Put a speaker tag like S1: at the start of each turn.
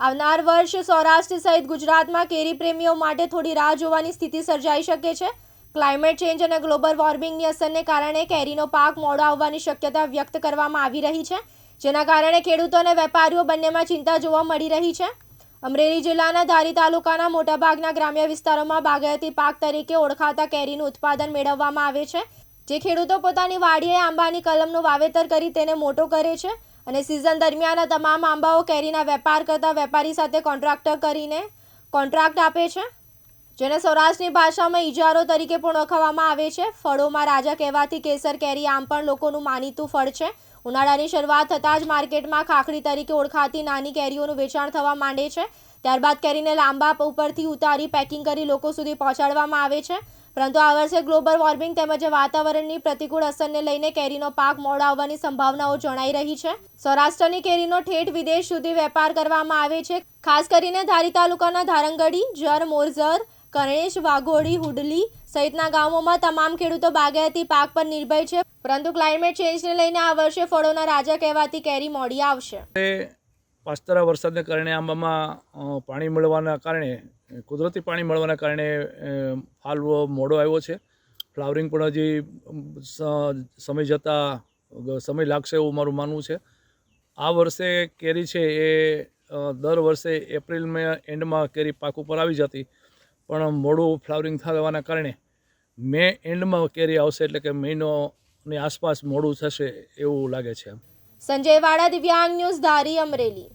S1: આવનાર વર્ષ સૌરાષ્ટ્ર સહિત ગુજરાતમાં કેરી પ્રેમીઓ માટે થોડી રાહ જોવાની સ્થિતિ સર્જાઈ શકે છે. ક્લાઇમેટ ચેન્જ અને ગ્લોબલ વોર્મિંગની અસરને કારણે કેરીનો પાક મોડો આવવાની શક્યતા વ્યક્ત કરવામાં આવી રહી છે, જેના કારણે ખેડૂતો અને વેપારીઓ બંનેમાં ચિંતા જોવા મળી રહી છે. અમરેલી જિલ્લાના ધારી તાલુકાના મોટાભાગના ગ્રામ્ય વિસ્તારોમાં બાગાયતી પાક તરીકે ઓળખાતા કેરીનું ઉત્પાદન મેળવવામાં આવે છે, જે ખેડૂતો પોતાની વાડીએ આંબાની કલમનું વાવેતર કરી તેને મોટો કરે છે અને સિઝન દરમિયાન આ તમામ આંબાઓ કેરીના વેપાર કરતા વેપારી સાથે કોન્ટ્રાક્ટ આપે છે, જેને સૌરાષ્ટ્રની ભાષામાં ઇજારો તરીકે પણ ઓળખવામાં આવે છે. ફળોમાં રાજા કહેવાતી કેસર કેરી આમ પણ લોકોનું માનીતું ફળ છે. ઉનાળાની શરૂઆત થતાં જ માર્કેટમાં ખાખડી તરીકે ઓળખાતી નાની કેરીઓનું વેચાણ થવા માંડે છે. ત્યારબાદ કેરીને લાંબા ઉપરથી ઉતારી પેકિંગ કરી લોકો સુધી પહોંચાડવામાં આવે છે. પરંતુ આ વર્ષે ગ્લોબલ વોર્મિંગ તેમજ વાતાવરણની પ્રતિકૂળ અસરને લઈને કેરીનો પાક મોડો આવવાની સંભાવનાઓ જણાઈ રહી છે. સૌરાષ્ટ્રની કેરીનો ઠેઠ વિદેશ સુધી વેપાર કરવામાં આવે છે. ખાસ કરીને ધારી તાલુકાના ધારંગડી, જર, મોરઝર, કણેશ, વાઘોડી, હુડલી સહિતના ગામોમાં તમામ ખેડૂતો બાગાયતી પાક પર નિર્ભર છે. પરંતુ ક્લાઇમેટ ચેન્જને લઈને આ વર્ષે ફળોના રાજા કહેવાતી કેરી મોડી આવશે.
S2: પાસ્તરા વરસાદને કારણે આંબામાં પાણી મળવાના કારણે કુદરતી પાણી મળવાના કારણે હાલ મોડો આવ્યો છે. ફ્લાવરિંગ પણ હજી સમય જતાં સમય લાગશે એવું મારું માનવું છે. આ વર્ષે કેરી છે એ દર વર્ષે એપ્રિલ એન્ડમાં કેરી પાક ઉપર આવી જતી, પણ મોડું ફ્લાવરિંગ થવાના કારણે મે એન્ડમાં કેરી આવશે, એટલે કે મહિનોની આસપાસ મોડું થશે એવું લાગે છે.
S1: સંજય વાડા, દિવ્યાંગ ન્યૂઝ, ધારી, અમરેલી.